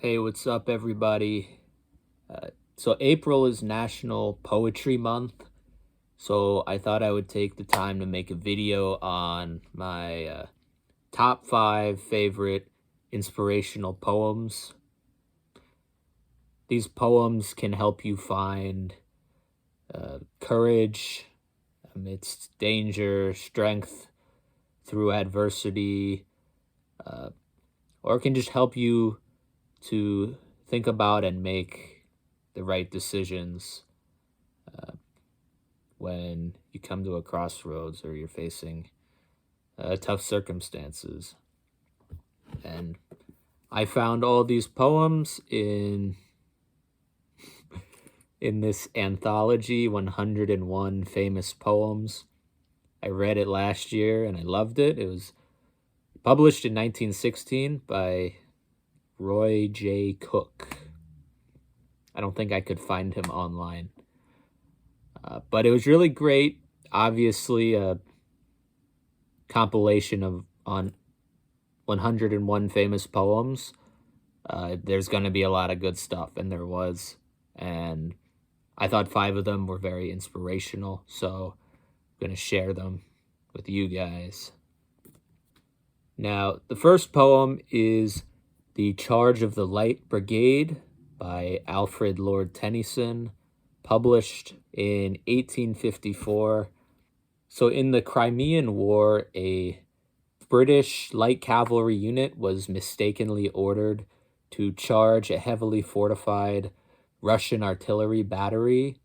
Hey, what's up, everybody? So April is National Poetry Month, so I thought I would take the time to make a video on my top 5 favorite inspirational poems. These poems can help you find courage amidst danger, strength through adversity, or it can just help you to think about and make the right decisions when you come to a crossroads or you're facing tough circumstances. And I found all these poems in this anthology, 101 Famous Poems. I read it last year and I loved it. It was published in 1916 by Roy J. Cook. I don't think I could find him online. But it was really great. Obviously, a compilation of 101 famous poems. There's going to be a lot of good stuff, and there was. And I thought 5 of them were very inspirational, so I'm going to share them with you guys. Now, the first poem is The Charge of the Light Brigade by Alfred Lord Tennyson, published in 1854. So in the Crimean War, a British light cavalry unit was mistakenly ordered to charge a heavily fortified Russian artillery battery.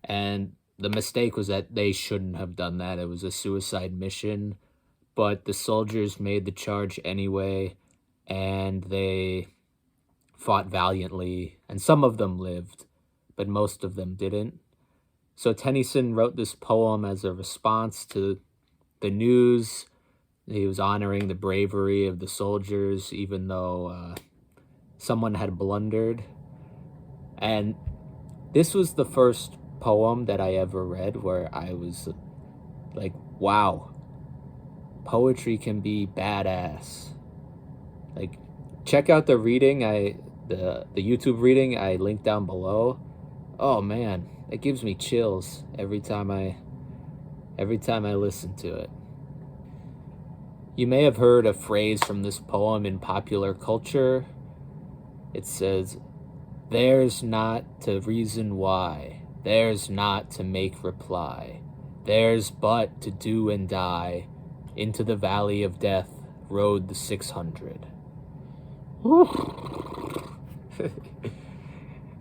And the mistake was that they shouldn't have done that. It was a suicide mission, but the soldiers made the charge anyway, and they fought valiantly, and some of them lived, but most of them didn't. So Tennyson wrote this poem as a response to the news. He was honoring the bravery of the soldiers, even though someone had blundered. And this was the first poem that I ever read where I was like, wow, poetry can be badass. Like, check out the reading, the YouTube reading I linked down below. Oh man, it gives me chills every time I listen to it. You may have heard a phrase from this poem in popular culture. It says, "There's not to reason why, there's not to make reply, there's but to do and die, into the valley of death rode the 600.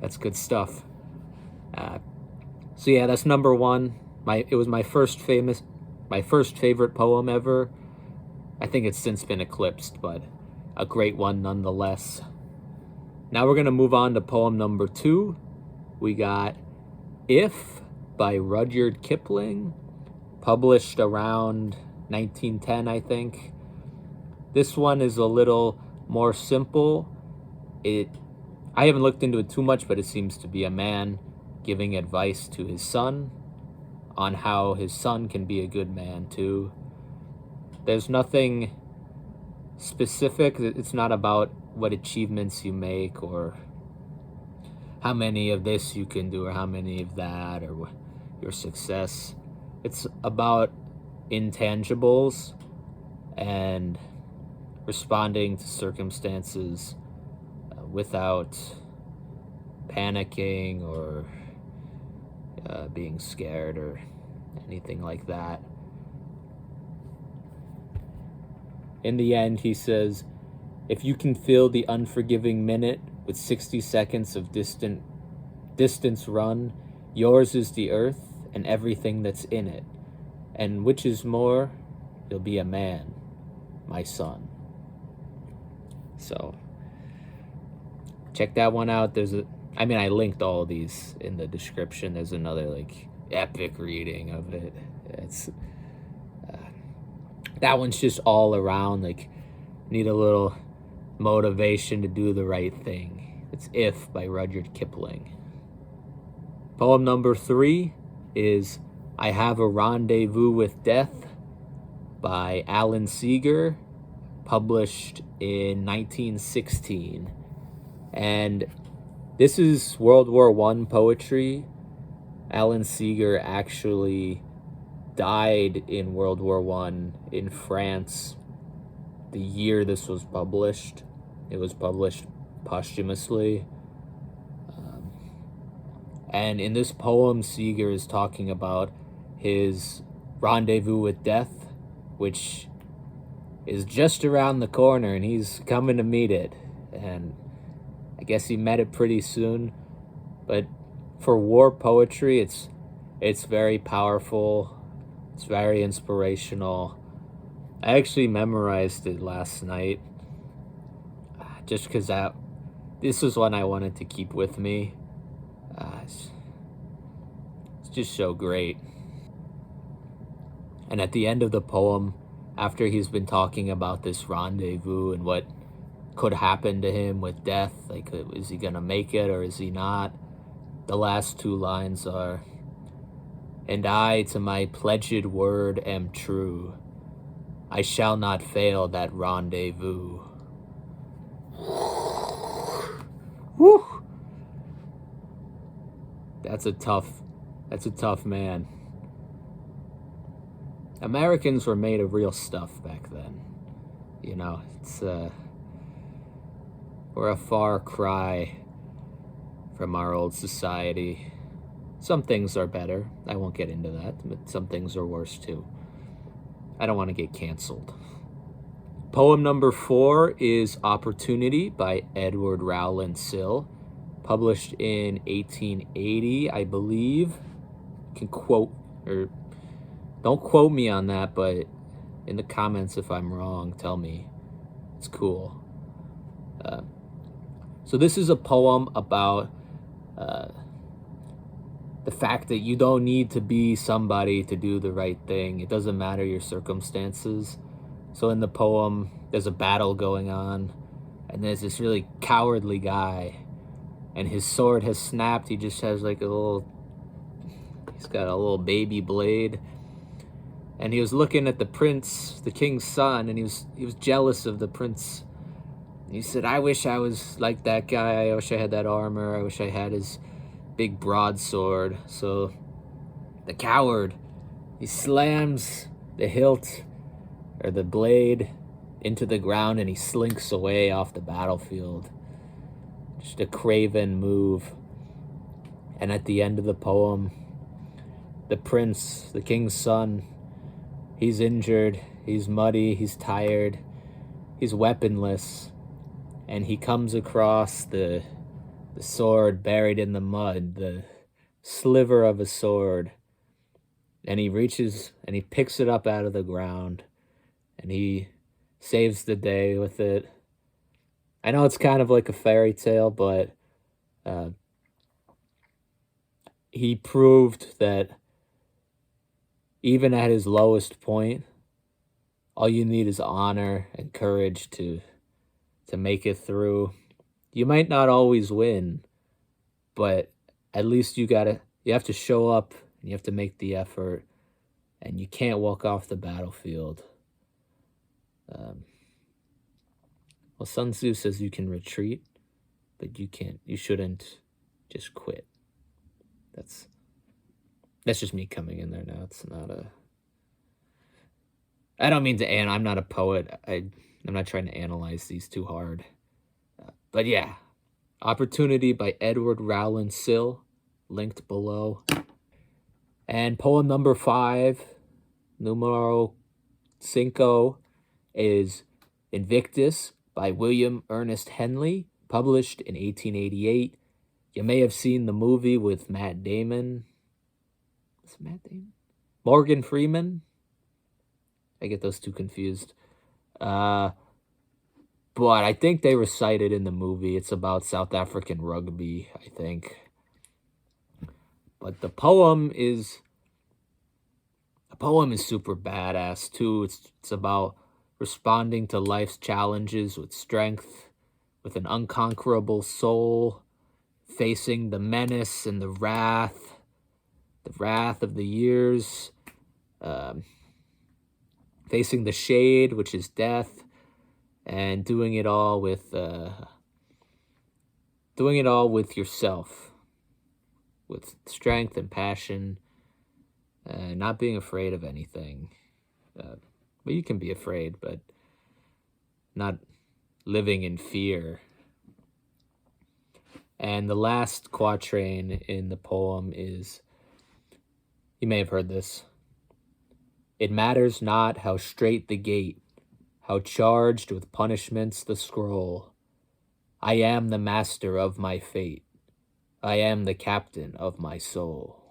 That's good stuff. So yeah, that's number 1. It was my first favorite poem ever. I think it's since been eclipsed, but a great one nonetheless. Now we're gonna move on to poem number 2. We got If by Rudyard Kipling, published around 1910, I think. This one is a little more simple. I haven't looked into it too much, but it seems to be a man giving advice to his son on how his son can be a good man too. There's nothing specific. It's not about what achievements you make or how many of this you can do or how many of that or your success. It's about intangibles and responding to circumstances without panicking or being scared or anything like that. In the end, he says, if you can fill the unforgiving minute with 60 seconds of distance run, yours is the earth and everything that's in it. And which is more, you'll be a man, my son. So, check that one out. I linked all of these in the description. There's another epic reading of it. It's that one's just all around need a little motivation to do the right thing. It's If by Rudyard Kipling. Poem number 3 is I Have a Rendezvous with Death by Alan Seeger, published in 1916. And this is World War I poetry. Alan Seeger actually died in World War I in France the year this was published. It was published posthumously. And in this poem, Seeger is talking about his rendezvous with death, which is just around the corner, and he's coming to meet it. And I guess he met it pretty soon. But for war poetry, it's very powerful. It's very inspirational. I actually memorized it last night, just because this was one I wanted to keep with me. It's just so great. And at the end of the poem, after he's been talking about this rendezvous and what could happen to him with death, like, is he gonna make it or is he not? The last two lines are, "And I to my pledged word am true. I shall not fail that rendezvous." Woo! That's a tough man. Americans were made of real stuff back then. You know, we're a far cry from our old society. Some things are better. I won't get into that, but some things are worse too. I don't want to get canceled. Poem number 4 is Opportunity by Edward Rowland Sill, published in 1880, I believe. You can quote, or don't quote me on that, but in the comments if I'm wrong, tell me. It's cool. So this is a poem about the fact that you don't need to be somebody to do the right thing. It doesn't matter your circumstances. So in the poem, there's a battle going on, and there's this really cowardly guy, and his sword has snapped. He just has like he's got a little baby blade. And he was looking at the prince, the king's son, and he was jealous of the prince. And he said, "I wish I was like that guy. I wish I had that armor. I wish I had his big broadsword." So the coward, he slams the hilt or the blade into the ground, and he slinks away off the battlefield. Just a craven move. And at the end of the poem, the prince, the king's son, he's injured, he's muddy, he's tired, he's weaponless, and he comes across the sword buried in the mud, the sliver of a sword, and he reaches and he picks it up out of the ground, and he saves the day with it. I know it's kind of like a fairy tale, but he proved that even at his lowest point, all you need is honor and courage to make it through. You might not always win, but at least you have to show up, and you have to make the effort, and you can't walk off the battlefield. Well, Sun Tzu says you can retreat, but you shouldn't just quit. That's just me coming in there now. It's not I don't mean to, I'm not a poet. I'm not trying to analyze these too hard. But yeah, Opportunity by Edward Rowland Sill, linked below. And poem number 5, numero 5, is Invictus by William Ernest Henley, published in 1888. You may have seen the movie with Matt Damon. Is it Matt Damon? Morgan Freeman? I get those two confused. But I think they recite it in the movie. It's about South African rugby, I think. But the poem is super badass too. It's about responding to life's challenges with strength, with an unconquerable soul, facing the menace and the wrath of the years, facing the shade, which is death, and doing it all with doing it all with yourself, with strength and passion, not being afraid of anything. But you can be afraid, but not living in fear. And the last quatrain in the poem is, you may have heard this. It matters not how straight the gate, how charged with punishments the scroll. I am the master of my fate. I am the captain of my soul.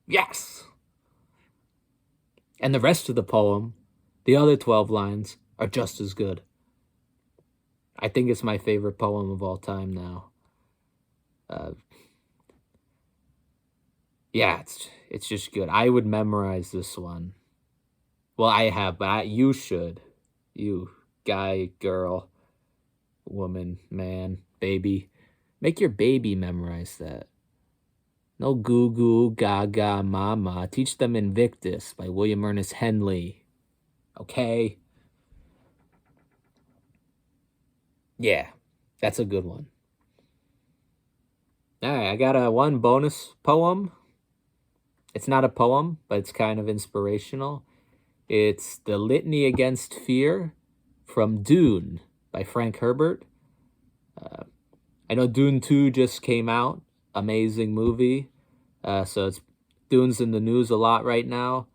Yes! And the rest of the poem, the other 12 lines, are just as good. I think it's my favorite poem of all time now. Yeah, it's just good. I would memorize this one. Well, I have, but you should. You, guy, girl, woman, man, baby. Make your baby memorize that. No goo goo, gaga, mama. Teach them Invictus by William Ernest Henley. Okay? Yeah, that's a good one. All right, I got one bonus poem. It's not a poem, but it's kind of inspirational. It's the Litany Against Fear from Dune by Frank Herbert. I know Dune 2 just came out. Amazing movie. So Dune's in the news a lot right now.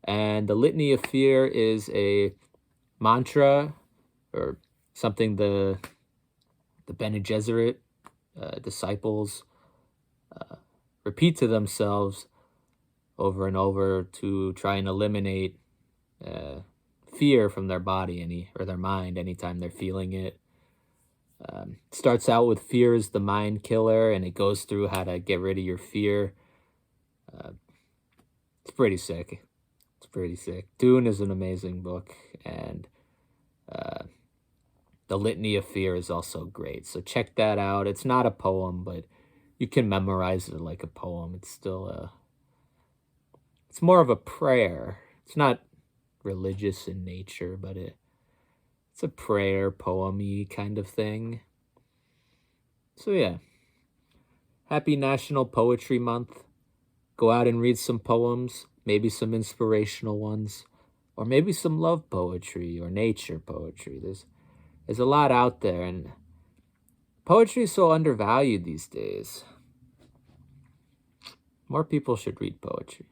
And the Litany of Fear is a mantra or something the Bene Gesserit disciples repeat to themselves over and over to try and eliminate fear from their body or their mind anytime they're feeling it. Starts out with fear is the mind killer, and it goes through how to get rid of your fear. It's pretty sick. It's pretty sick. Dune is an amazing book, and the Litany of Fear is also great. So check that out. It's not a poem, but you can memorize it like a poem. It's still it's more of a prayer. It's not religious in nature, but it's a prayer, poem-y kind of thing. So yeah, happy National Poetry Month. Go out and read some poems, maybe some inspirational ones, or maybe some love poetry or nature poetry. There's a lot out there, and poetry is so undervalued these days. More people should read poetry.